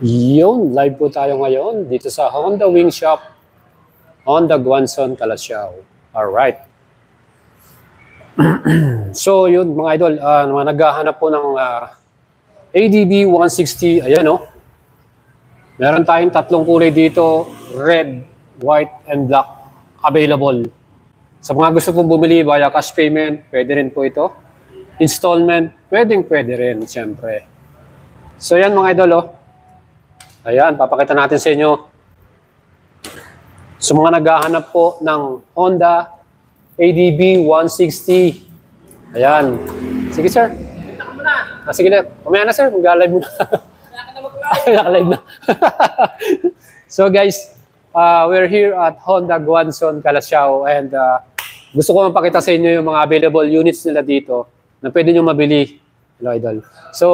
Yun, live po tayo ngayon dito sa Honda Wing Shop, Honda Guanzon, Calasiao. Alright. So yun mga idol, naghahanap po ng ADB 160. Ayan o. Meron tayong tatlong kulay dito, red, white, and black available. Sa mga gusto pong bumili via cash payment, pwede rin po ito. Installment, pwede rin, siyempre. So yan mga idol o. Ayan, papakita natin sa inyo. So mga naghahanap po ng Honda ADB 160. Ayan. Sige sir. Sige na. Kumaya na sir, mag-live muna. Naka-live na. So guys, we're here at Honda Guanzon, Calasiao, and gusto ko mapakita sa inyo yung mga available units nila dito na pwede nyo mabili. Hello idol. So,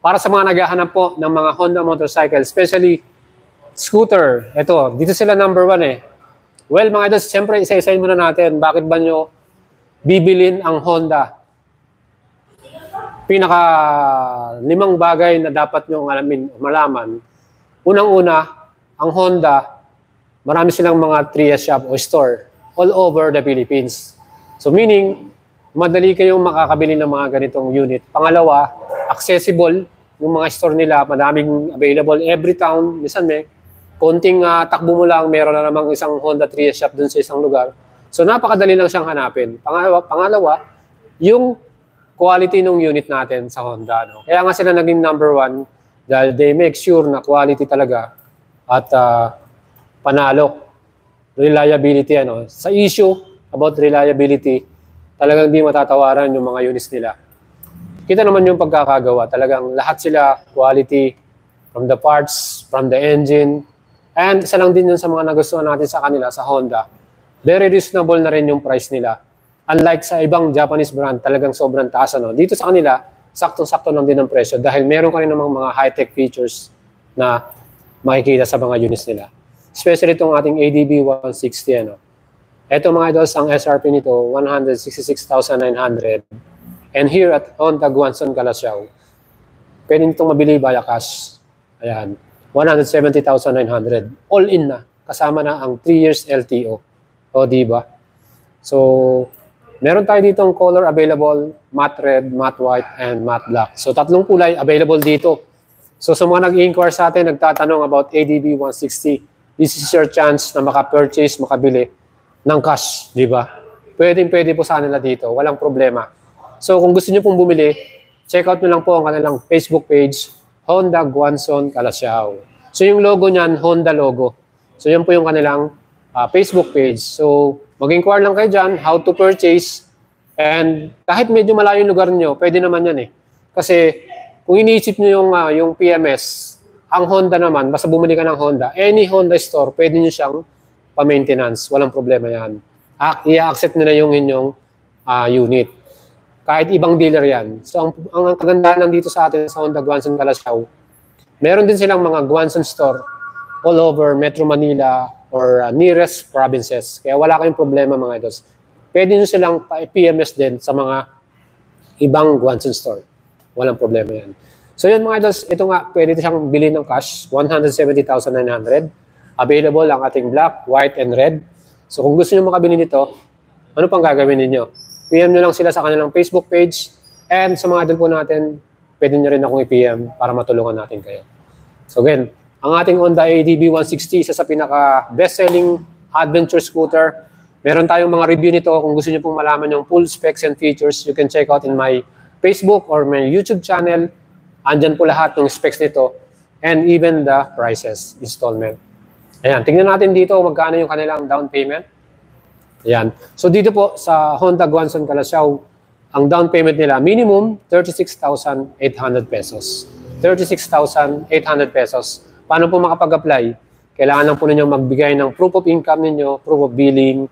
para sa mga naghahanap po ng mga Honda motorcycle, especially scooter, ito, dito sila number 1 eh. Well, mga idol, siyempre isa-isayin muna natin, bakit ba nyo bibilin ang Honda? Pinaka 5 bagay na dapat nyo malaman. Unang-una, ang Honda, marami silang mga trias shop o store all over the Philippines. So meaning, madali kayong makakabili ng mga ganitong unit. Pangalawa, accessible yung mga store nila, madaming available every town. Minsan may konting takbo mo lang, meron na namang isang Honda Trias shop dun sa isang lugar. So napakadali lang siyang hanapin. Pangalawa, yung quality ng unit natin sa Honda. No? Kaya nga sila naging number 1 dahil they make sure na quality talaga at panalo. Reliability. Ano? Sa issue about reliability, talagang di matatawaran yung mga units nila. Kita naman yung pagkakagawa. Talagang lahat sila quality from the parts, from the engine. And isa lang din yun sa mga nagustuhan natin sa kanila, sa Honda. Very reasonable na rin yung price nila. Unlike sa ibang Japanese brand, talagang sobrang taas. Ano? Dito sa kanila, saktong-sakto lang din ang presyo dahil meron ka rin namang mga high-tech features na makikita sa mga units nila. Especially itong ating ADB 160. Ano? Ito mga idols, ang SRP nito, 166,900. And here at Honda Guanzon, Calasiao, pwede nitong mabili via cash. Ayan, 170,900. All in na. Kasama na ang 3 years LTO. O, diba? So, meron tayo dito ang color available, matte red, matte white, and matte black. So, tatlong kulay available dito. So, sa mga nag-i-inquire sa atin, nagtatanong about ADB 160, this is your chance na maka-purchase, makabili ng cash, diba? Pwede po sa kanila dito. Walang problema. So, kung gusto nyo pong bumili, check out nyo lang po ang kanilang Facebook page, Honda Guanzon, Calasiao. So, yung logo niyan, Honda logo. So, yan po yung kanilang Facebook page. So, mag-inquire lang kayo dyan, how to purchase. And kahit medyo malayo yung lugar nyo, pwede naman yan eh. Kasi, kung iniisip nyo yung PMS, ang Honda naman, basta bumili ka ng Honda, any Honda store, pwede nyo siyang pa-maintenance. Walang problema yan. I-accept nila yung inyong unit. Kahit ibang dealer yan. So, ang kagandahan lang dito sa atin sa Honda Guanzon, Calasiao, meron din silang mga Guanzon store all over Metro Manila or nearest provinces. Kaya wala kayong problema mga idols. Pwede nyo silang PMS din sa mga ibang Guanzon store. Walang problema yan. So yun mga idols, ito nga, pwede siyang bilhin ng cash, 170,900. Available ang ating black, white, and red. So kung gusto nyo makabili nito, ano pang gagawin ninyo? PM nyo lang sila sa kanilang Facebook page. And sa mga idol po natin, pwede nyo rin akong i-PM para matulungan natin kayo. So again, ang ating Honda ADB 160, isa sa pinaka-best-selling adventure scooter. Meron tayong mga review nito. Kung gusto nyo pong malaman yung full specs and features, you can check out in my Facebook or my YouTube channel. Andyan po lahat ng specs nito and even the prices, installment. Ayan, tingnan natin dito magkano yung kanilang down payment. Ayan. So dito po sa Honda Guanzon, Calasiao, ang down payment nila minimum 36,800 pesos. 36,800 pesos. Paano po makapag-apply? Kailangan lang po ninyo magbigay ng proof of income ninyo, proof of billing,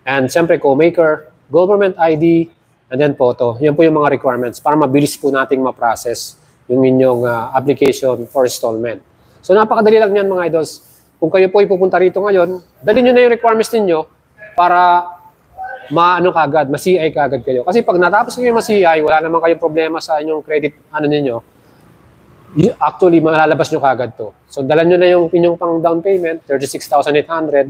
and siyempre co-maker, government ID, and then photo. Yan po yung mga requirements para mabilis po nating ma-process yung inyong application for installment. So napakadali lang yan mga idols. Kung kayo po ipupunta rito ngayon, dali nyo na yung requirements ninyo para maano kagad, ma-CI kagad kayo. Kasi pag natapos kayo ma-CI, wala naman kayong problema sa inyong credit, ano ninyo, actually, malalabas nyo kagad to. So, dala nyo na yung inyong pang down payment, 36,800.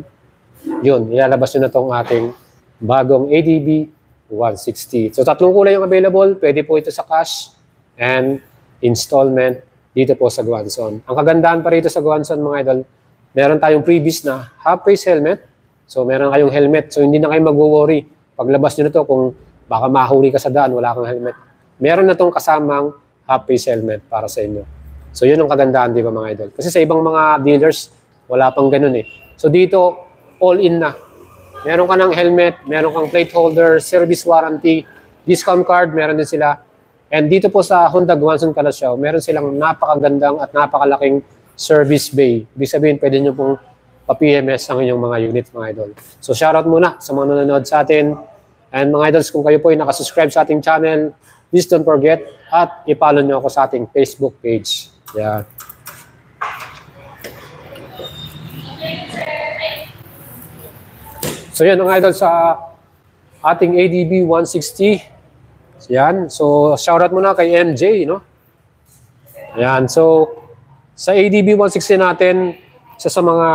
Yun, ilalabas nyo na tong ating bagong ADB 160. So, tatlong kulay yung available. Pwede po ito sa cash and installment dito po sa Guanzon. Ang kagandahan pa rito sa Guanzon, mga idol, meron tayong previous na half-face helmet. So, meron kayong helmet. So, hindi na kayo mag-worry. Paglabas nyo na to, kung baka mahuli ka sa daan, wala kang helmet. Meron na tong kasamang half-face helmet para sa inyo. So, yun ang kagandahan, di ba, mga idol? Kasi sa ibang mga dealers, wala pang ganun eh. So, dito, all-in na. Meron ka ng helmet, meron kang plate holder, service warranty, discount card, meron din sila. And dito po sa Honda Guanzon Calasiao, meron silang napakagandang at napakalaking service bay. Ibig sabihin, pwede nyo pong pa-PMS ang inyong mga unit, mga idol. So, shoutout muna sa mga nanonood sa atin. And mga idols, kung kayo po ay nakasubscribe sa ating channel, please don't forget at i-follow nyo ako sa ating Facebook page. Yeah. So yan ang idol sa ating ADB 160. Yan. So shoutout muna kay MJ, no? Yan. So sa ADB 160 natin, isa sa mga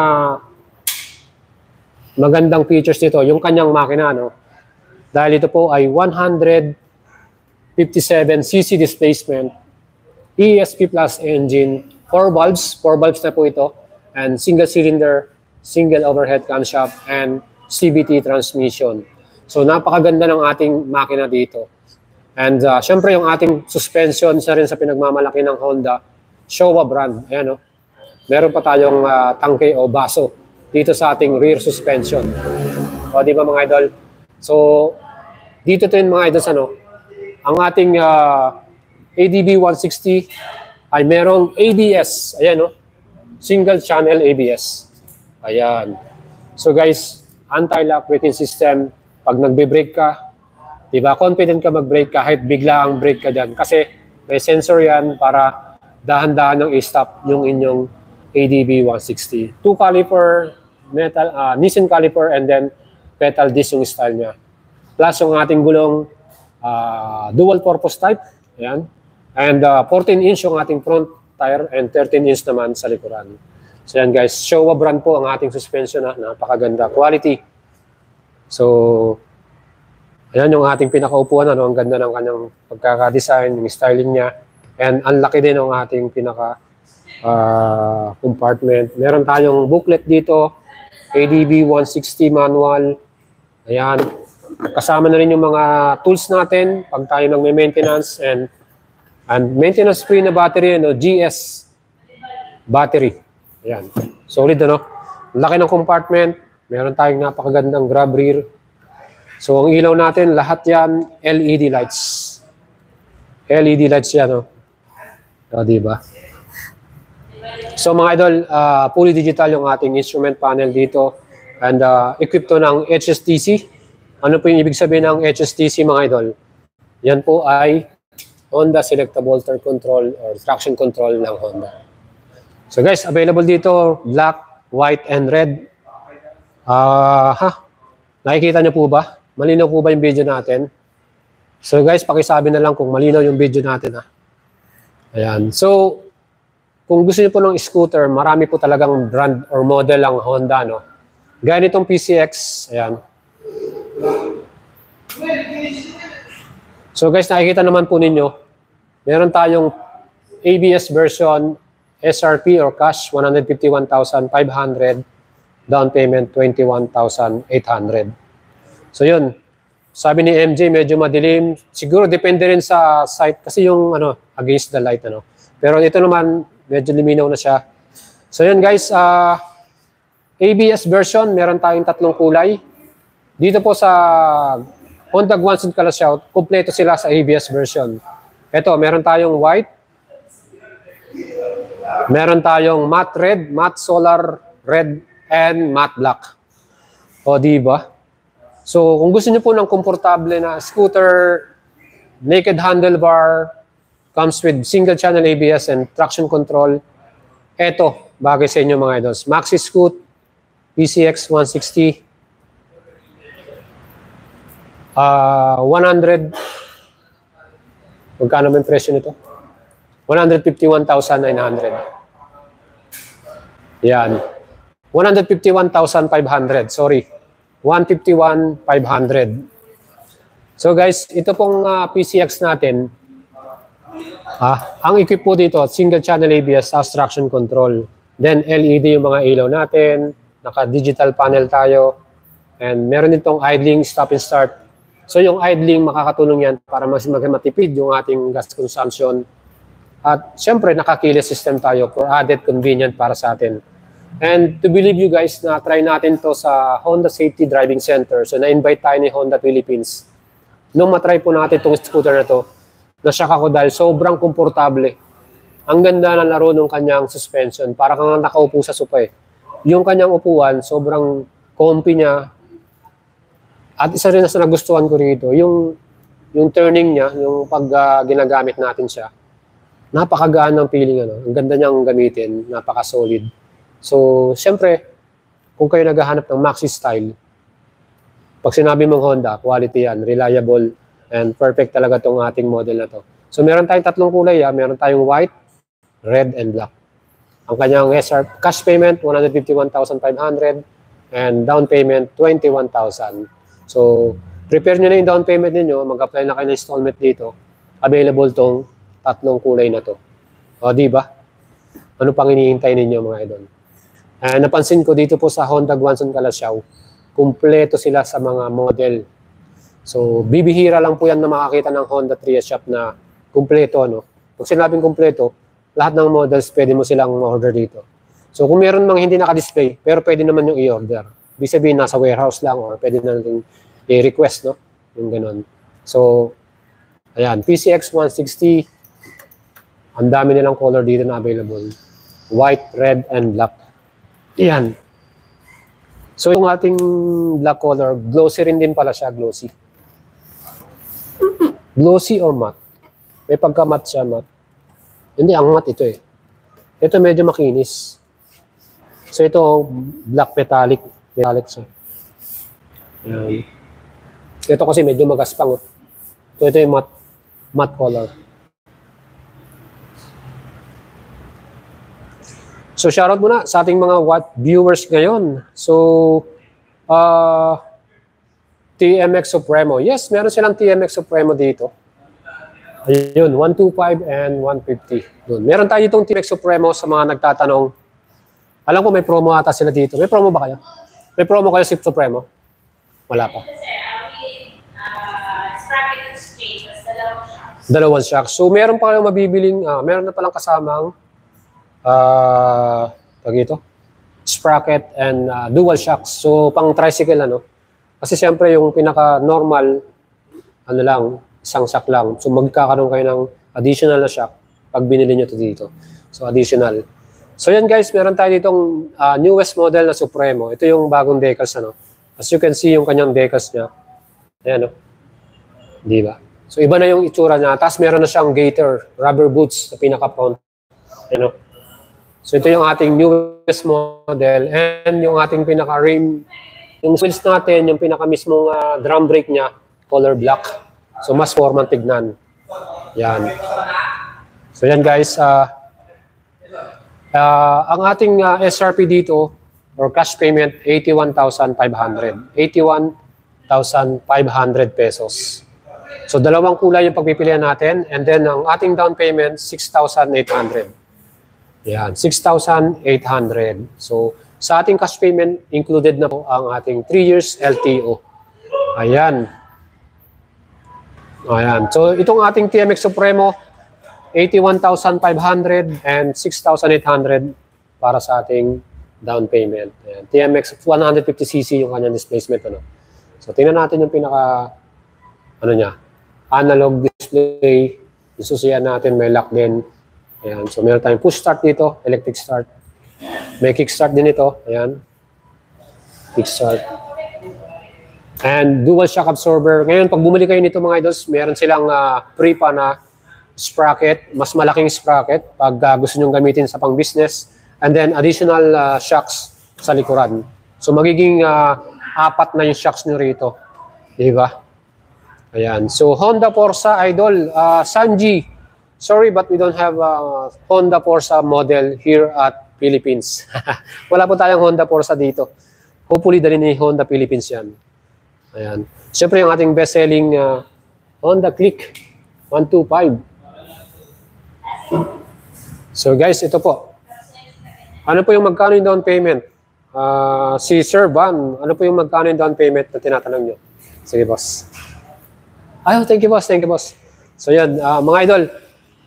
magandang features nito, yung kanyang makina, no? Dahil ito po ay 157cc displacement, ESP Plus engine, 4 valves na po ito, and single cylinder, single overhead camshaft, and CVT transmission. So napakaganda ng ating makina dito. And syempre yung ating suspension, isa rin sa pinagmamalaki ng Honda, Showa brand. Ayan, no? Meron pa tayong tangke o baso dito sa ating rear suspension. O di ba mga idol? So dito din mga idol, ano, ang ating ADB 160 ay merong ABS. Ayan, no? Single channel ABS. Ayan. So guys, anti-lock braking system. Pag nagbe-brake ka, di ba, confident ka mag-brake kahit bigla ang brake ka dyan. Kasi may sensor yan para dahan-dahan ng i-stop yung inyong ADB 160. 2 caliper, metal, Nissin caliper, and then pedal disc yung style niya. Plus yung ating gulong dual purpose type. Ayan. And 14-inch yung ating front tire and 13-inch naman sa likuran. So yan guys, Showa brand po ang ating suspension, napakaganda quality. So ayan yung ating pinakaupuan, ano, ang ganda ng kanyang pagkaka-design, yung styling niya. And ang laki din ng ating pinaka compartment. Meron tayong booklet dito, ADB 160 manual. Ayan. Kasama na rin yung mga tools natin pag tayo nang may maintenance and maintenance free na battery, no, GS battery. Ayan. Solid, ano? Laki ng compartment. Meron tayong napakagandang grab rear. So, ang ilaw natin, lahat yan, LED lights. LED lights yan, no? O, diba? So, mga idol, fully digital yung ating instrument panel dito. And equipped to ng HSTC. Ano po yung ibig sabihin ng HSTC, mga idol? Yan po ay Honda Selectable Turn Control or Traction Control ng Honda. So guys, available dito, black, white, and red. Nakikita niyo po ba? Malinaw po ba yung video natin? So guys, pakisabi na lang kung malinaw yung video natin. Ayan. So, kung gusto niyo po ng scooter, marami po talagang brand or model ang Honda, no? Gaya nitong PCX. Ayan. So guys, nakikita naman po ninyo, meron tayong ABS version, SRP or cash, 151,500, down payment, 21,800. So yun, sabi ni MJ, medyo madilim. Siguro depende rin sa site kasi yung ano, against the light. Ano. Pero ito naman, medyo luminaw na siya. So yun guys, ABS version, meron tayong 3 kulay. Dito po sa Honda Guanzon Calasiao, kumpleto sila sa ABS version. Ito, meron tayong white, meron tayong matte red, matte solar red, and matte black. O, diba? So, kung gusto niyo po ng komportable na scooter, naked handlebar, comes with single channel ABS and traction control, eto, bagay sa inyo mga idols. Maxi Scoot, PCX 160. 100, magkano ba yung presyo nito? 151,900. Yan. 151,500, sorry. 151,500. So guys, ito pong PCX natin, ang equip po dito, single channel ABS, traction control. Then LED yung mga ilaw natin, naka-digital panel tayo, and meron itong idling, stop and start. So yung idling, makakatulong yan para mas matipid yung ating gas consumption. At syempre, naka-keyless system tayo for added convenient para sa atin. And to believe you guys, na try natin to sa Honda Safety Driving Center. So na-invite tayo ni Honda Philippines. Nung matry po natin itong scooter na to, na-shock ako dahil sobrang komportable. Ang ganda ng laro ng kanyang suspension. Para kang nakaupo sa sopa eh. Yung kanyang upuan, sobrang comfy niya. At isa rin na sa nagustuhan ko rito, yung turning niya, yung pag ginagamit natin siya. Napakagaan ng feeling. Ang ganda niyang gamitin. Napaka-solid. So, siyempre, kung kayo naghahanap ng maxi style, pag sinabi mong Honda, quality yan, reliable, and perfect talaga tong ating model na to. So, meron tayong tatlong kulay. Meron tayong white, red, and black. Ang kanyang SR, cash payment, 151,500, and down payment, 21,000. So, prepare nyo na yung down payment ninyo, mag-apply na kayo ng installment dito. Available tong tatlong kulay na to. O, di ba? Ano pang hinihintay ninyo mga idol? Napansin ko dito po sa Honda Guangzhou Calasiao, kumpleto sila sa mga model. So, bibihira lang po yan na makakita ng Honda Trias shop na kumpleto. No? Pag sinabing kumpleto, lahat ng models pwede mo silang ma-order dito. So, kung meron mang hindi naka-display, pero pwede naman yung i-order. Ibig sabihin, nasa warehouse lang or pwede na natin i-request, no? Yung ganun. So, ayan, PCX 160, ang dami nilang color dito na available. White, red, and black. Ayan. So, yung ating black color, glossy rin din pala siya, glossy. Glossy or matte? May pagka-matte siya, matte. Hindi, ang matte ito eh. Ito medyo makinis. So, ito, black metallic. Metallic siya. Ayan. Ito kasi medyo magaspang. So, ito yung matte color. So, shoutout muna sa ating mga viewers ngayon. So, TMX Supremo. Yes, meron silang TMX Supremo dito. Ayun, 125 and 150. Doon. Meron tayo itong TMX Supremo sa mga nagtatanong. Alam ko may promo ata sila dito. May promo ba kayo? May promo kayo sa Supremo? Wala pa. Dalawang shocks. So, meron pa kayong mabibiling, meron na palang kasamang sprocket and dual shocks. So, pang tricycle, ano? Kasi siyempre, yung pinaka-normal, ano lang, isang shock lang. So, magkakaroon kayo ng additional na shock pag binili nyo ito dito. So, additional. So, yan guys, meron tayo ditong newest model na Supremo. Ito yung bagong decals, ano? As you can see, yung kanyang decals niya. Ayan, no? Di ba? So, iba na yung itsura niya. Tapos, meron na siyang gator, rubber boots sa pinaka-front. Ayan, no? So, ito yung ating newest model. And yung ating pinaka-rim, yung wheels natin, yung pinaka-mismong drum brake niya, color black. So, mas formal tignan. Yan. So, yan guys. Ang ating SRP dito, or cash payment, 81,500. 81,500 pesos. So, dalawang kulay yung pagpipilian natin. And then, ang ating down payment, 6,800. Yan, 6,800. So, sa ating cash payment, included na po ang ating 3 years LTO. Ayan. Ayan. So, itong ating TMX Supremo, 81,500 and 6,800 para sa ating down payment. Ayan. TMX 150cc yung kanyang displacement. Ano? So, tingnan natin yung pinaka, ano niya, analog display. Yung susiyan natin, may lock din. Ayan. So, meron tayong push start dito, electric start. May kickstart din ito. Ayan. Kickstart. And dual shock absorber. Ngayon, pag bumili kayo nito mga idols, meron silang free pa na sprocket, mas malaking sprocket pag gusto nyo gamitin sa pang-business. And then, additional shocks sa likuran. So, magiging 4 na yung shocks nyo rito. Diba? Ayan. So, Honda Forza, idol. Sanji, sorry but we don't have a Honda Forza model here at Philippines. Wala po tayong Honda Forza dito. Hopefully, dali ni Honda Philippines yan. Ayan. Siyempre, yung ating best-selling Honda Click 125. So, guys, ito po. Ano po yung magkano yung down payment? Si Sir Van, ano po yung magkano yung down payment na tinatanong nyo? Sige, boss. Ay, thank you, boss. Thank you, boss. So, yan. Mga idol,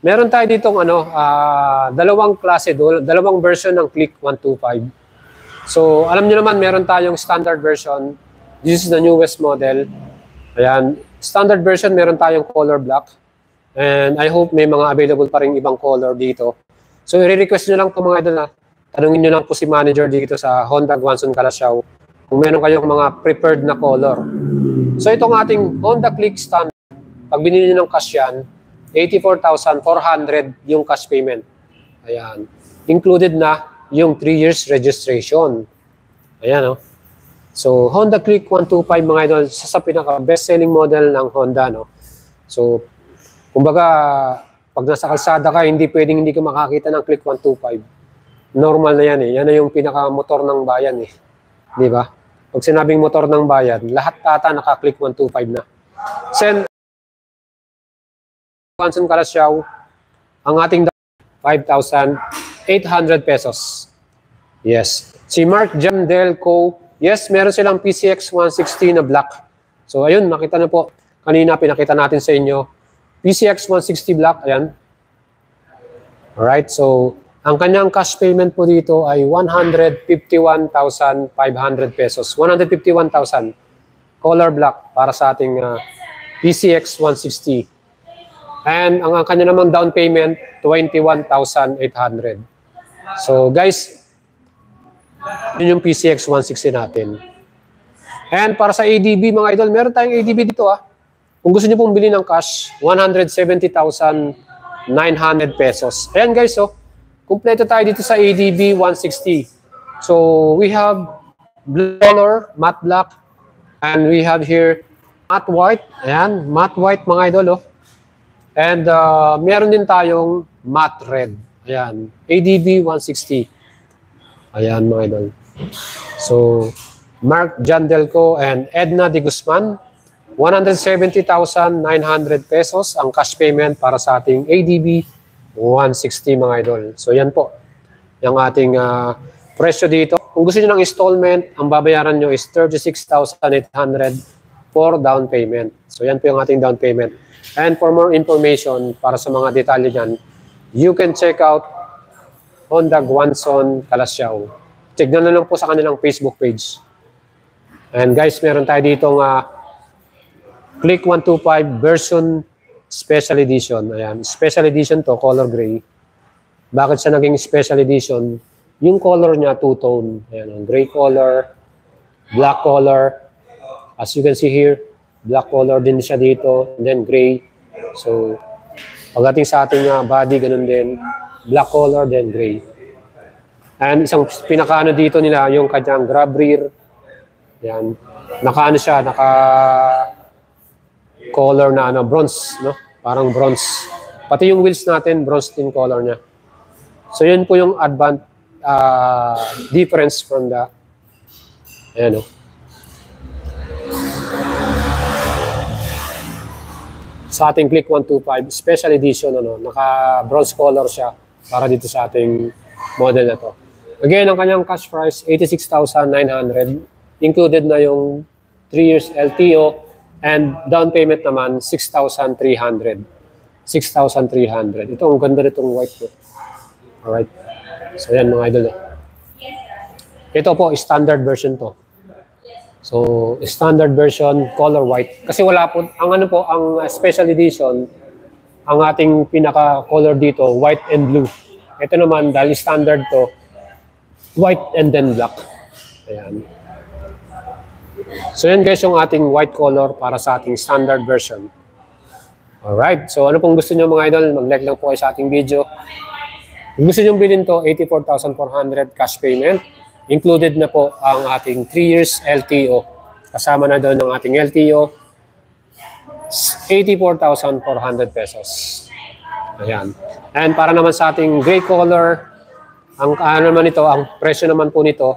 meron tayo ditong dalawang klase, dalawang version ng Click 125. So, alam nyo naman, meron tayong standard version. This is the newest model. Ayan. Standard version, meron tayong color black. And I hope may mga available pa rin ibang color dito. So, i-request nyo lang po mga idol na tanungin nyo lang po si manager dito sa Honda Guanzon Calasiao kung meron kayong mga preferred na color. So, itong ating Honda Click standard, pag binili nyo ng cash yan, 84,400 yung cash payment. Ayan. Included na yung 3 years registration. Ayan, oh. So, Honda Click 125 mga idol, sa pinaka best-selling model ng Honda, no? So, kumbaga, pag nasa kalsada ka, hindi pwedeng hindi ka makakita ng Click 125. Normal na yan eh. Yan na yung pinaka-motor ng bayan eh. Di ba? Pag sinabing motor ng bayan, lahat tata naka-Click 125 na. Send Guanzon Calasiao, ang ating 5,800 pesos. Yes. Si Mark Jam Delco, yes, meron silang PCX 160 na black. So, ayun, nakita na po. Kanina, pinakita natin sa inyo. PCX 160 black, ayan. Alright, so, ang kanyang cash payment po dito ay 151,500 pesos. 151,000. Color black para sa ating PCX 160. And ang kanya namang down payment, 21,800. So, guys, yun yung PCX 160 natin. And para sa ADB, mga idol, meron tayong ADB dito Kung gusto niyo pong bili ng cash, 170,900 pesos. Ayan guys, kumpleto tayo dito sa ADB 160. So, we have blue color, matte black, and we have here matte white. Ayan, matte white mga idol, And meron din tayong matte red. Ayan, ADB 160. Ayan mga idol. So, Mark Jandelco and Edna De Guzman, 170,900 pesos ang cash payment para sa ating ADB 160 mga idol. So yan po, yung ating presyo dito. Kung gusto niyo ng installment, ang babayaran nyo is 36,800 for down payment. So yan po yung ating down payment. And for more information, para sa mga detalye dyan, you can check out Honda Guanzon Calasiao. Tignan na lang po sa kanilang Facebook page. And guys, meron tayo ditong Click 125 version Special Edition. Ayan, Special Edition to, color gray. Bakit siya naging Special Edition? Yung color niya, two-tone. Ayan, gray color, black color. As you can see here, black color din siya dito, and then gray. So, pagdating sa ating body, ganun din. Black color, then gray. And isang pinakaano dito nila, yung kanyang grab rear. Ayan, nakaano siya, color na bronze, no? Parang bronze. Pati yung wheels natin, bronze din color niya. So yun po yung difference from the ayan, sa ating Click 125 Special Edition, naka bronze color siya para dito sa ating model na to. Again, ang kanyang cash price 86,900, included na yung 3 years LTO. And down payment naman, 6,300. 6,300. Ito, ang ganda nitong white po. Alright. So, yan mga idol. Ito po, standard version to. So, standard version, color white. Kasi wala po, ang special edition, ang ating pinaka-color dito, white and blue. Ito naman, dahil standard to, white and then black. Ayan. So yan guys yung ating white color para sa ating standard version. Alright, so ano pong gusto nyo mga idol, mag-like lang po kayo sa ating video. Kung gusto nyo bilhin to, 84,400 cash payment. Included na po ang ating 3 years LTO. Kasama na doon ang ating LTO. 84,400 pesos. Ayan. And para naman sa ating gray color, ang ano naman ito, ang presyo naman po nito,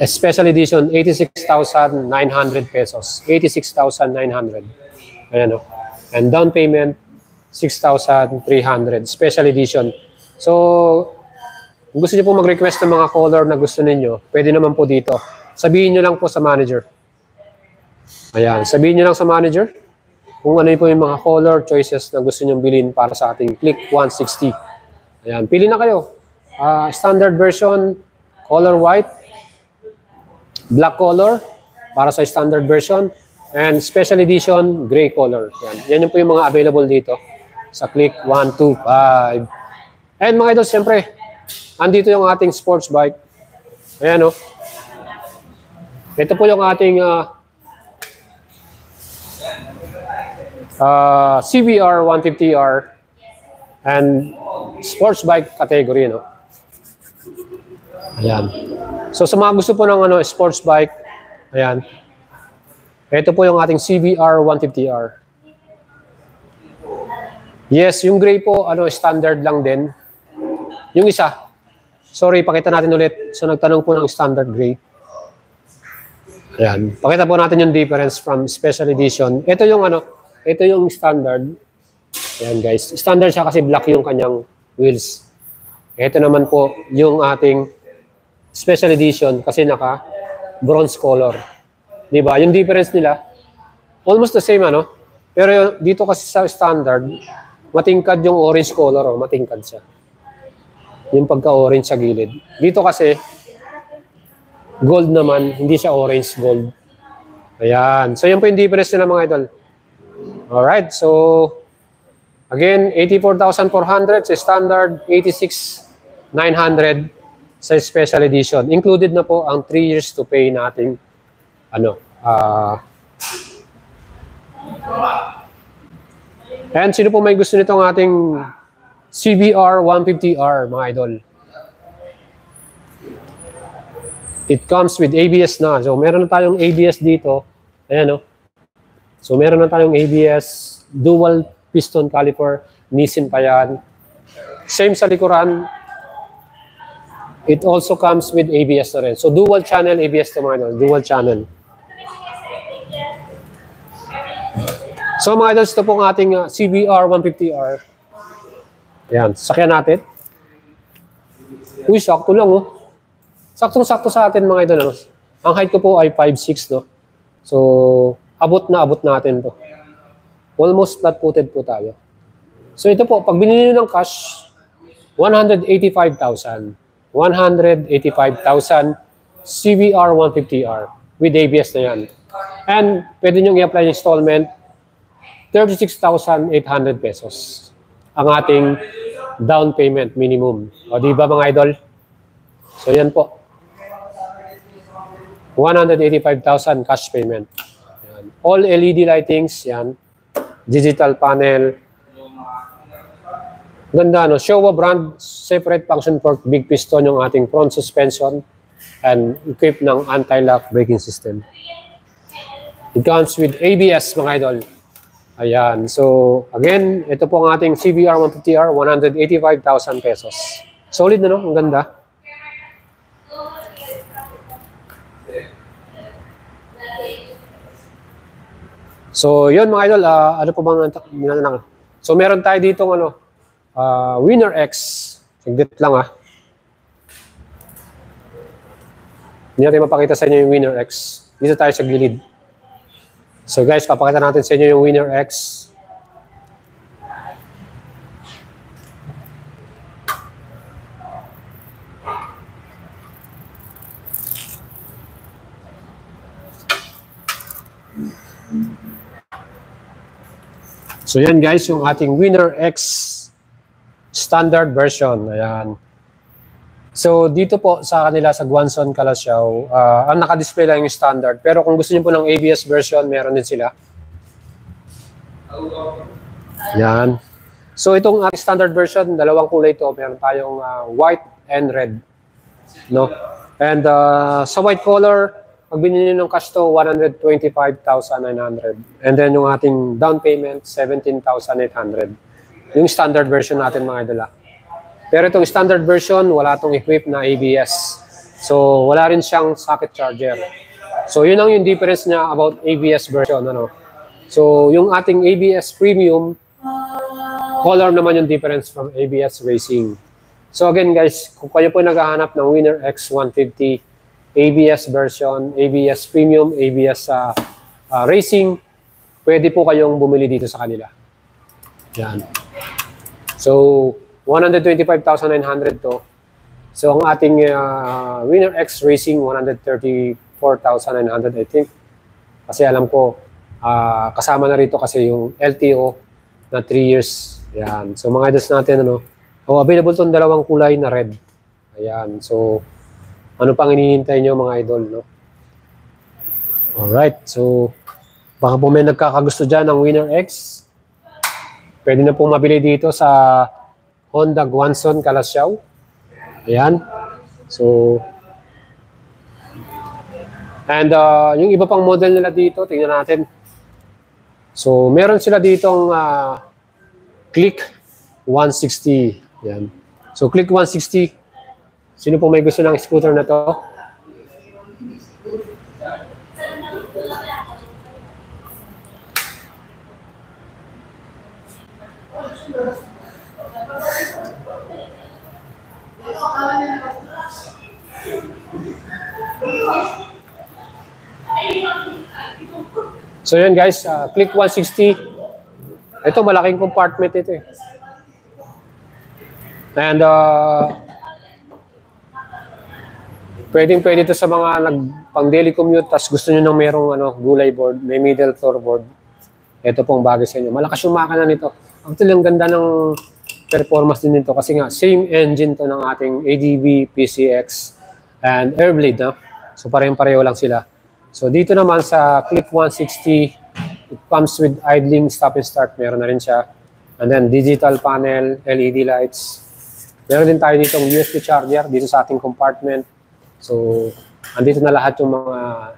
special edition, 86,900 pesos. 86,900. Ayan o. And down payment, 6,300. Special edition. So, kung gusto niyo po mag-request ng mga color na gusto ninyo, pwede naman po dito. Sabihin niyo lang po sa manager. Ayan. Sabihin niyo lang sa manager kung ano po yung mga color choices na gusto nyo bilhin para sa ating Click 160. Ayan, pili na kayo. Standard version, color white, black color para sa standard version, and special edition, gray color. Yan yung po yung mga available dito sa Click 125. And mga idol, siyempre, andito yung ating sports bike. Ayan o. Ito po yung ating CBR 150R and sports bike category, no? Ayan. So sa mga gusto po ng sports bike, ayan. Ito po yung ating CBR 150R. Yes, yung gray po, standard lang din. Yung isa, sorry, pakita natin ulit. So nagtanong po ng standard gray. Ayan. Pakita po natin yung difference from special edition. Ito yung ito yung standard. Ayan guys. Standard siya kasi black yung kanyang wheels. Ito naman po yung ating special edition kasi naka bronze color. Diba? Yung difference nila, almost the same Pero dito kasi sa standard, matingkad yung orange color. Matingkad siya. Yung pagka-orange sa gilid. Dito kasi, gold naman, hindi siya orange gold. Ayan. So yun po yung difference nila mga idol. Alright, so again, 84,400 sa standard, 86,900 sa special edition. Included na po ang 3 years to pay nating And sino po may gusto nitong ating CBR 150R, mga idol? It comes with ABS na. So meron na tayong ABS dito. Ayan So, meron na tayong ABS, dual piston caliper, Nissin pa yan. Same sa likuran. It also comes with ABS na rin. So, dual channel ABS to mga idol. Dual channel. So, mga idol, ito pong ating CBR 150R. Ayan, sakyan natin. Uy, sakto lang, Saktong-sakto sa atin, mga idol. Ang height ko po ay 5'6", no? So, abot natin to. Almost flat-footed po tayo. So ito po, pag binili nyo ng cash, 185,000. 185,000 CBR 150R with ABS na yan. And pwede nyo i-apply installment, 36,800 pesos. Ang ating down payment minimum. O di ba mga idol? So yan po. 185,000 cash payment. All LED lightings, yan. Digital panel. Ganda, Showa brand, separate function fork, big piston yung ating front suspension and equipped ng anti-lock braking system. It comes with ABS, mga idol. Ayan. So, again, ito po ang ating CBR 150R, 185,000 pesos. Solid na, Ang ganda. So, yun mga idol, ano po bang So, meron tayo dito Winner X. Saglit lang Hindi natin mapakita sa inyo yung Winner X. Dito tayo sa gilid. So guys, papakita natin sa inyo yung Winner X. So yan guys, yung ating Winner X standard version. Ayan. So dito po sa kanila sa Guanzon Calasiao, ang naka-display lang yung standard. Pero kung gusto niyo po ng ABS version, meron din sila. Yan. So itong ating standard version, dalawang kulay ito. Meron tayong white and red. No? And sa white color, pag binili ng cash to, 125,900. And then yung ating down payment, 17,800. Yung standard version natin mga idol. Pero itong standard version, wala itong equipped na ABS. So, wala rin siyang socket charger. So, yun ang yung difference niya about ABS version. Ano? So, yung ating ABS Premium, color naman yung difference from ABS Racing. So, again guys, kung kayo po naghahanap ng Winner X150, ABS version, ABS Premium, ABS Racing, pwede po kayong bumili dito sa kanila. Yan. So, 125,900 to. So, ang ating Winner X Racing, 134,900 I think. Kasi alam ko, kasama na rito kasi yung LTO na 3 years. Yan. So, mga idols natin, ano, available itong dalawang kulay na red. Ayan. So, ano pang hinihintay nyo mga idol, no? Alright, so baka po may nagkakagusto dyan ng Winner X. Pwede na pong mabili dito sa Honda Guanzon, Calasiao. Ayan. So, and yung iba pang model nila dito, tingnan natin. So, meron sila ditong Click 160. Ayan. So, Click 160. Sino po may gusto ng scooter na to? So yun guys, Click 160. Ito, malaking compartment ito eh. And pwede ito sa mga pang daily commute, tas gusto nyo nang merong gulay board, may middle floor board. Ito pong bagay sa inyo. Malakas yung makina nito. Actually, ang ganda ng performance din nito kasi nga, same engine to ng ating ADB, PCX, and Airblade. No? So, parehong-pareho lang sila. So, dito naman sa Click 160, it comes with idling, stop and start. Meron na rin siya. And then, digital panel, LED lights. Meron din tayo ditong USB charger dito sa ating compartment. So, andito na lahat yung mga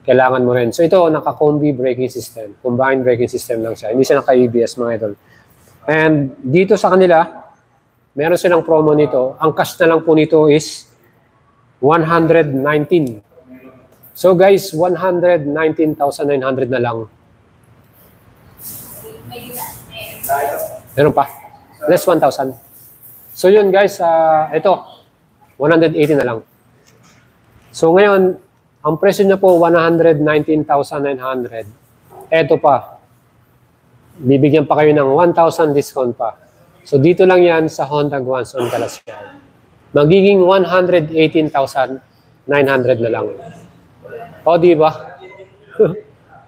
kailangan mo rin. So, ito, naka-combi braking system. Combined braking system lang siya. Hindi siya naka-ABS, mga idol. And dito sa kanila, meron silang promo nito. Ang cash na lang po nito is 119. So, guys, 119,900 na lang. Meron pa. Less 1,000. So, yun, guys. Ito, 180 na lang. So ngayon, ang presyo niya po 119,900. Eto pa. Bibigyan pa kayo ng 1,000 discount pa. So dito lang yan sa Honda Guanzon, Calasiao. Magiging 118,900 na lang. O, di ba?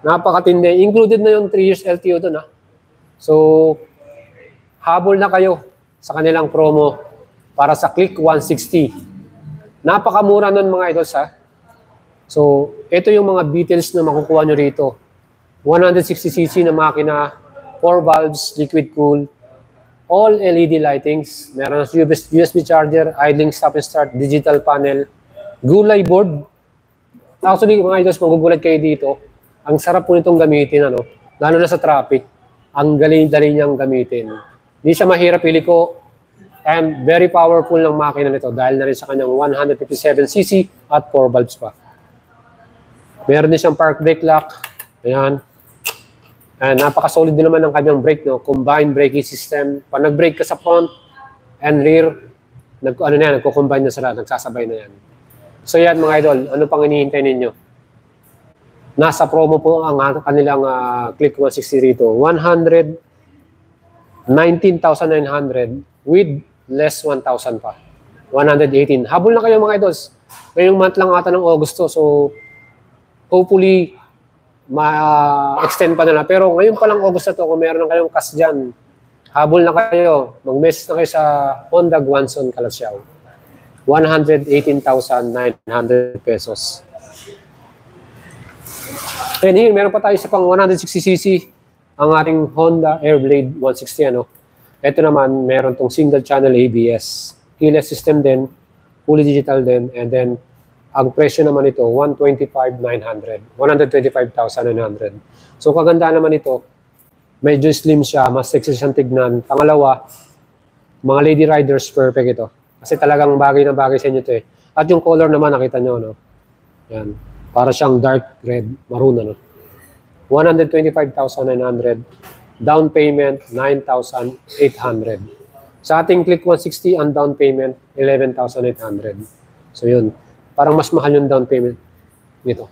Napakatindi. Included na yung 3 years LTO doon, ha? So, habol na kayo sa kanilang promo para sa Click 160. Napakamura nun mga idols ha. So, ito yung mga details na makukuha nyo rito. 160cc na makina, 4 valves, liquid cool, all LED lightings, meron USB charger, idling stop and start, digital panel, gulay board. Actually mga idols, magugulat kayo dito. Ang sarap po nitong gamitin, ano? Lalo na sa traffic. Ang galing-dali niyang gamitin. Hindi siya mahirap iliko. And very powerful ng makina nito dahil na rin sa kanyang 157cc at 4 valves pa. Meron din siyang park brake lock. Ayan. And napaka-solid din naman ng kanyang brake, no? Combined braking system. Pag nag-brake ka sa front and rear, nagko-combine na sila, nagsasabay na yan. So yan mga idol, ano pang hinihintay ninyo? Nasa promo po ang kanilang Click 160 rito. 119,900 with less 1,000 pa. 118. Habol na kayo mga idols. Ngayong month lang ata ng Agosto. So, hopefully, ma-extend pa na. Pero ngayon pa lang August na to, kung meron na kayong cash dyan, habol na kayo. Mag-message na kayo sa Honda Guanzon, Calasiao. 118,900 pesos. And here, meron pa tayo sa pang 160cc ang ating Honda Airblade 160. Ano? Ito naman, meron tong single channel ABS. Keyless system din, fully digital din, and then Ang presyo naman ito, 125,900. 125,900. So kaganda naman ito, medyo slim siya, mas sexy siyang tignan. Pangalawa, mga lady riders, perfect ito. Kasi talagang bagay na bagay sa inyo ito eh. At yung color naman, nakita nyo, no? Yan. Para siyang dark red, maroon, ano? 125,900. Down payment, 9,800. Sa ating Click 160, ang down payment, 11,800. So yun. Parang mas mahal yung down payment nito.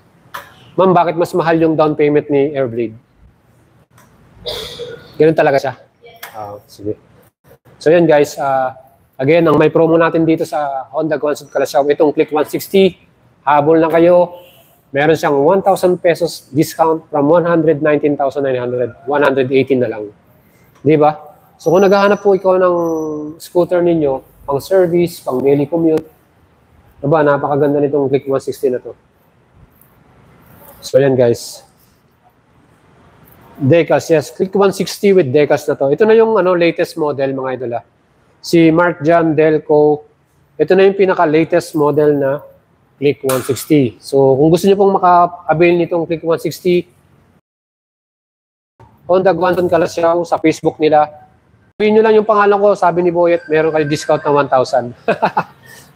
Ma'am, bakit mas mahal yung down payment ni Airblade? Ganun talaga siya. Sige. So yan guys, again, ang may promo natin dito sa Honda Guangzhou Kalasyaw, itong Click 160, habol na kayo, meron siyang 1,000 pesos discount from 119,900, 118 na lang. Di ba? So kung naghahanap po ikaw ng scooter ninyo, pang service, pang daily commute, diba, napakaganda nitong Click 160 na to. So yan guys. Decals, yes. Click 160 with decals na to. Ito na yung latest model mga idol. Si Mark John Delco, ito na yung pinaka-latest model na Click 160. So kung gusto niyo pong maka-avail nitong Click 160, Honda Guangzhou Kalasyaw sa Facebook nila. Sabihin nyo lang yung pangalan ko, sabi ni Boyet, meron kayo discount na 1,000.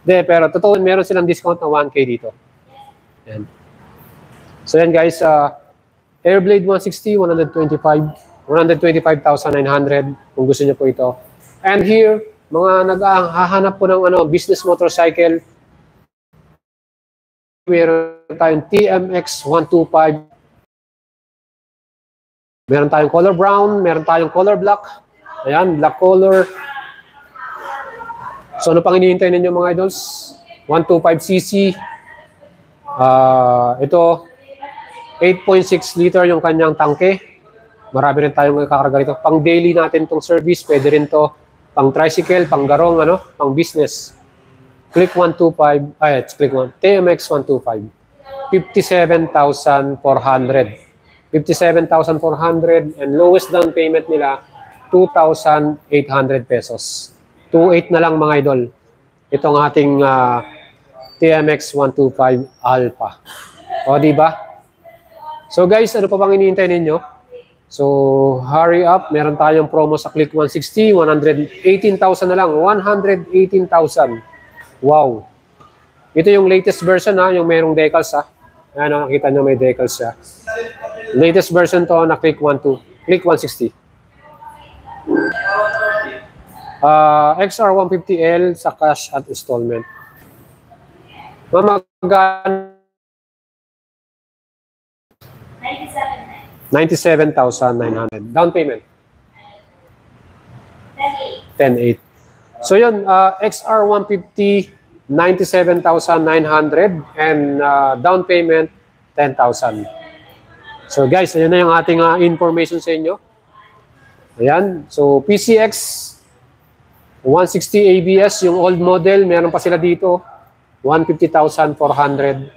Pero totoo, meron silang discount na 1K dito. Yan. So yan guys, Airblade 160, 125,900 kung gusto niyo po ito. And here, mga naghahanap po ng business motorcycle, meron tayong TMX 125, meron tayong color brown, meron tayong color black, ayan, black color. So ano pang hinihintay ninyo mga idols? 125cc. Ito, 8.6 liter yung kanyang tangke. Marami rin tayong kakarga rito. Pang daily natin itong service, pwede rin to pang tricycle, pang garong, pang business. Click 125, Click 1, TMX 125. 57,400. 57,400 and lowest down payment nila, 2,800 pesos. 2.8 na lang mga idol. Itong ating TMX 125 Alpha. O, diba? So guys, ano pa bang iniintay ninyo? So, hurry up. Meron tayong promo sa Click 160. 118,000 na lang. 118,000. Wow. Ito yung latest version yung merong decals Ayan, nakita nyo may decals siya. Latest version to na Click 160. XR150L sa cash at installment. Mamagaan 97,900. Down payment 10,800. So yun, XR150 97,900 and down payment 10,000. So guys, ayan na yung ating information sa inyo. Ayan, so PCX 160 ABS, yung old model, meron pa sila dito, 150,400.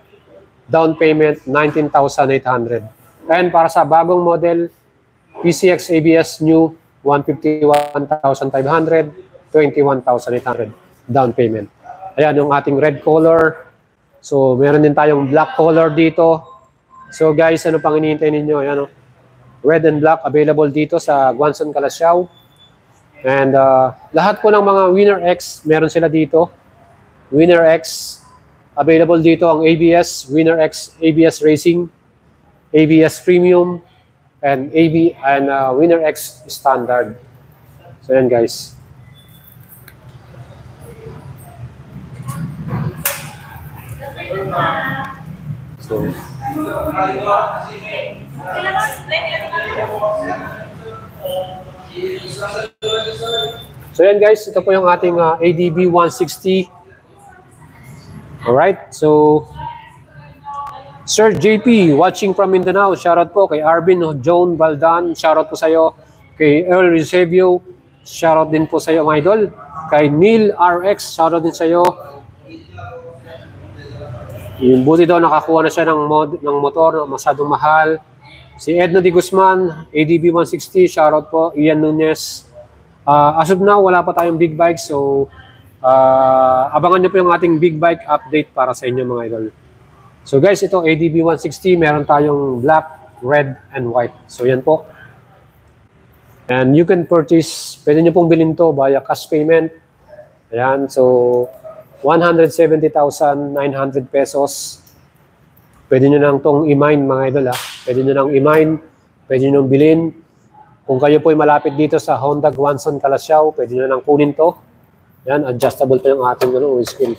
Down payment, 19,800. And para sa bagong model, PCX ABS new, 151,500, 21,800. Down payment. Ayan, yung ating red color. So, meron din tayong black color dito. So, guys, ano pang hinihintay ninyo? Ayan, red and black available dito sa Guangzhou Kalasyaw. And lahat po ng mga Winner X, meron sila dito. Winner X, available dito ang ABS, Winner X ABS Racing, ABS Premium, and Winner X Standard. So yan guys. So, so yan guys, ito po yung ating ADB 160. Alright, so Sir JP, watching from Mindanao, shoutout po kay Arvin Joan Baldan, shoutout po sa iyo. Kay Earl Eusebio, shoutout din po sa iyo mga idol. Kay Neil RX, shoutout din sa iyo. Yung buti daw nakakuha na siya ng motor na masyadong mahal. Si Edna Di Guzman, ADB 160, shoutout po. Ian Nunez. As of now, wala pa tayong big bike. So, abangan nyo po yung ating big bike update para sa inyo mga idol. So guys, ito ADB 160, meron tayong black, red, and white. So yan po. And you can purchase, pwede nyo pong bilhin to via cash payment. Ayan, so 170,900 pesos. Pwede nyo nang itong i-mine mga idol ha. Pwede nyo nang i-mine, pwede nyo nang bilhin. Kung kayo po ay malapit dito sa Honda Guanzon, Calasiao, pwede nyo nang kunin to. Ayan, adjustable pa yung ating windscreen.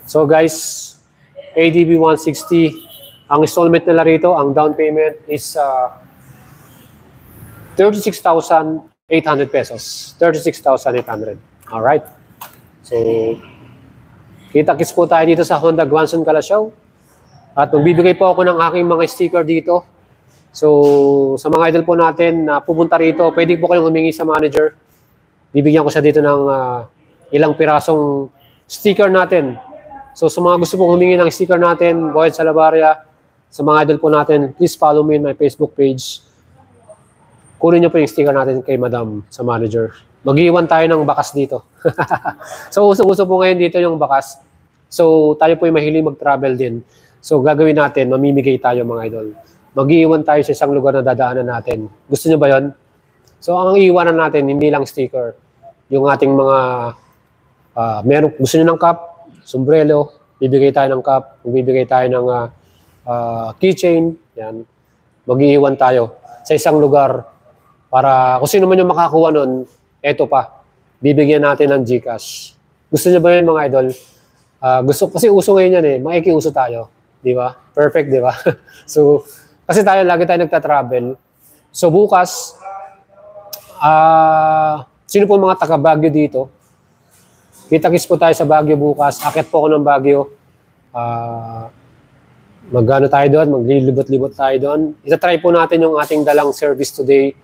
So guys, ADB 160, ang installment nila rito, ang down payment is 36,800 pesos. 36,800. Alright. So, kita-kits po tayo dito sa Honda Guanzon, Calasiao. At magbibigay po ako ng aking mga sticker dito. So, sa mga idol po natin na pupunta rito, pwede po kayong humingi sa manager. Bibigyan ko siya dito ng ilang pirasong sticker natin. So, sa mga gusto pong humingi ng sticker natin, Boyd Salabaria, sa mga idol po natin, please follow me in my Facebook page. Kunin niyo po yung sticker natin kay Madam sa manager. Mag-iwan tayo ng bakas dito. So, uso-uso po ngayon dito yung bakas. So, tayo po yung mahilig mag-travel din. So, gagawin natin, mamimigay tayo mga idol. Mag-iwan tayo sa isang lugar na dadaanan natin. Gusto niyo ba yon? So, ang iiwanan natin, hindi lang sticker. Yung ating mga, meron, gusto niyo ng cup, sombrero, bibigay tayo ng cup, bibigay tayo ng keychain, yan. Mag-iiwan tayo sa isang lugar para kung sino man yung makakuha nun, eto pa, bibigyan natin ng GCash. Gusto niyo ba yun mga idol? Gusto, kasi uso ngayon yan makikiuso tayo, di ba? Perfect, di ba? So, kasi tayo, lagi tayo nagta-travel. So, bukas, sino po mga taga-Baguio dito? Kita-kits po tayo sa Baguio bukas. Akit po ako ng Baguio. Mag-ano tayo doon, maglilibot-libot tayo doon. Itatry po natin yung ating dalang service today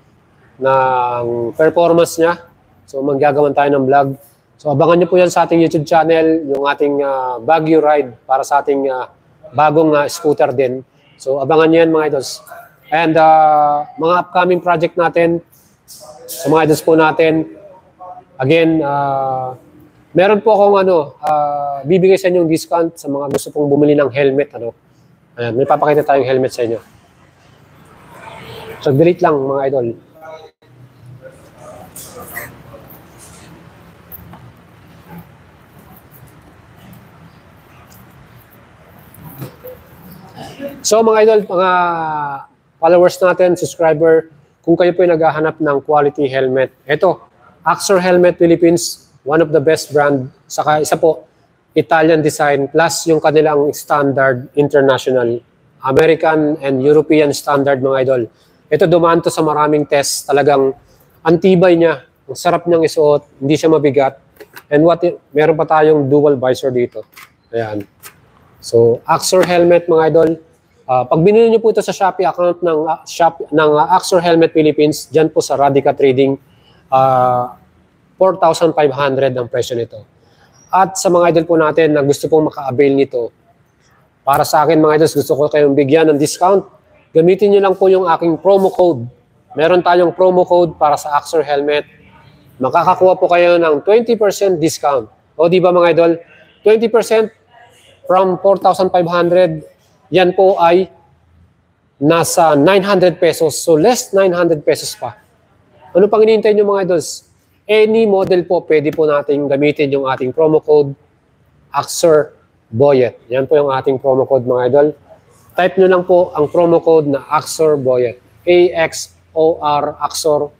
ng performance niya. So maggagawan tayo ng vlog. So abangan niyo po yan sa ating YouTube channel, yung ating Baguio ride para sa ating bagong scooter din. So abangan niyo yan mga idols. And mga upcoming project natin, sa mga idols po natin, again, meron po akong bibigay sa inyong discount sa mga gusto pong bumili ng helmet. Ayan, may papakita tayong helmet sa inyo. So, delete lang mga idol. So mga idol, mga followers natin, subscriber, kung kayo po ay naghahanap ng quality helmet, ito, Axor Helmet Philippines, one of the best brand, saka isa po, Italian design, plus yung kanilang standard, international, American and European standard mga idol. Ito dumaan to sa maraming test, talagang antibay niya, ang sarap niyang isuot, hindi siya mabigat, and meron pa tayong dual visor dito. Ayan. So, Axor Helmet mga idol, pag binili niyo po ito sa Shopee account ng Axor Helmet Philippines, dyan po sa Radica Trading, 4,500 ang presyo nito. At sa mga idol po natin na gusto pong maka-avail nito, para sa akin mga idols, gusto ko kayong bigyan ng discount. Gamitin niyo lang po yung aking promo code. Meron tayong promo code para sa Axor Helmet. Makakakuha po kayo ng 20% discount. O di ba mga idol? 20% from 4,500, yan po ay nasa 900 pesos. So less 900 pesos pa. Ano pang hinihintay niyo mga idols? Any model po, pwede po natin gamitin yung ating promo code Axor Boyet. Yan po yung ating promo code mga idol. Type nyo lang po ang promo code na Axor Boyet. A-X-O-R, Axor.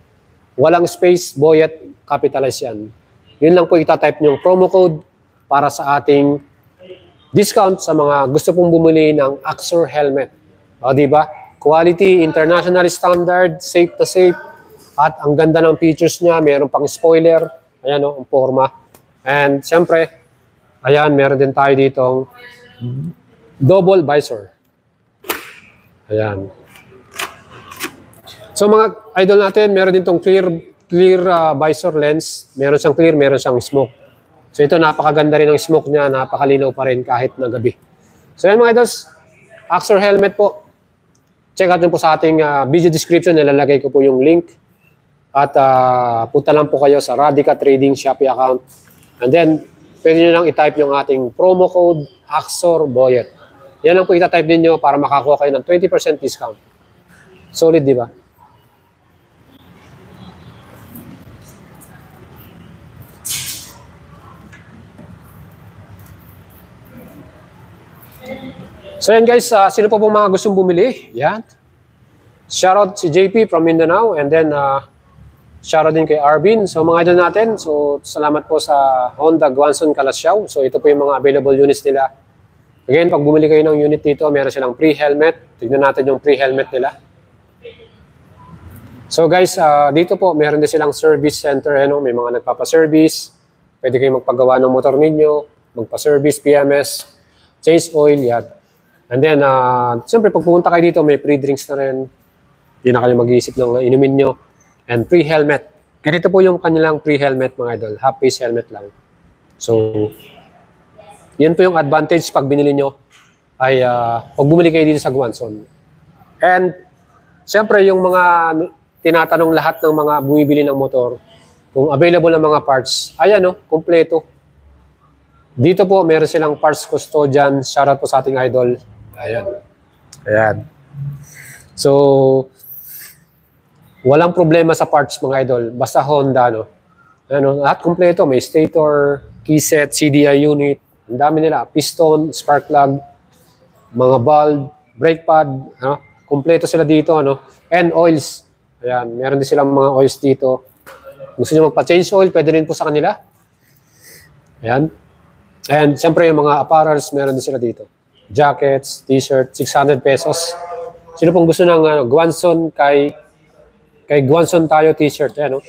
Walang space, Boyet, capitalize yan. Yun lang po itatype nyo yung promo code para sa ating discount sa mga gusto pong bumili ng Axor Helmet. O diba? Quality, international standard, safe to safe. At ang ganda ng features niya, meron pang spoiler, ayan ang forma. And siyempre, ayan, meron din tayo ditong double visor. Ayan. So mga idol natin, meron din tong clear visor lens. Meron siyang clear, meron siyang smoke. So ito, napakaganda rin ng smoke niya, napakalinaw pa rin kahit na gabi. So yan mga idols, Axor Helmet po. Check out din po sa ating video description, nilalagay ko po yung link. At punta lang po kayo sa Radica Trading Shopee account. And then, pwede nyo lang i-type yung ating promo code AXORBOYET. Yan lang po ita-type ninyo para makakuha kayo ng 20% discount. Solid, di ba? So yan guys, sino po mga gustong bumili? Yan. Shoutout si JP from Mindanao, and then shoutout din kay Arvin. So mga idol natin, so salamat po sa Honda Guanzon Calasiao. So ito po yung mga available units nila. Again, pag bumili kayo ng unit dito, meron silang pre-helmet. Tignan natin yung pre-helmet nila. So guys, dito po meron din silang service center. Ano? May mga nagpapa-service. Pwede kayong magpagawa ng motor ninyo, magpa-service, PMS, change oil, yan. And then, siyempre, pag pumunta kayo dito, may free drinks na rin. Hindi na kayo mag-iisip ng inumin nyo. And free helmet. Ganito po yung kanilang free helmet, mga idol. Half-face helmet lang. So, yan po yung advantage pag binili nyo ay pag bumili kayo dito sa Guanzon. And, siyempre, yung mga tinatanong lahat ng mga bumibili ng motor, kung available ng mga parts, ayan o, kompleto. Dito po, meron silang parts custodian. Shoutout po sa ating idol. Ayan. Ayan. So, walang problema sa parts, mga idol. Basta Honda, no? Ano, lahat kompleto. May stator, keyset, CDI unit. Ang dami nila. Piston, spark plug, mga bulb, brake pad. Ano? Kompleto sila dito, ano? And oils. Ayan. Meron din silang mga oils dito. Gusto nyo magpa-change oil, pwede rin po sa kanila. Ayan. And siyempre yung mga apparels, meron din sila dito. Jackets, t-shirt, 600 pesos. Sino pong gusto ng Guanzon kay Guanzon tayo t-shirt? Ayan, no?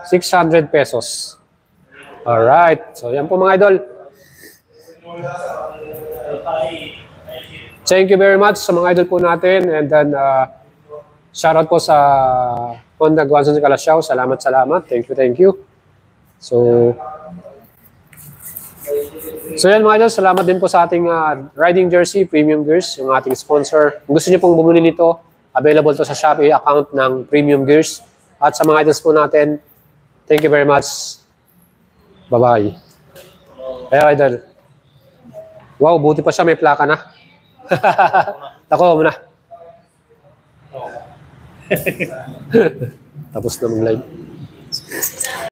600 pesos. Alright. So yan po mga idol. Thank you very much sa mga idol po natin. And then, shoutout po sa Honda Guanzon Calasiao. Salamat. Thank you. So yan mga idol, salamat din po sa ating riding jersey, Premium Gears, yung ating sponsor. Kung gusto niyo pong bumili nito, available to sa Shopee account ng Premium Gears. At sa mga idols po natin, thank you very much. Bye-bye. Kaya idol. Wow, buti pa siya, may plaka na. Ako muna. Tapos na mag-live.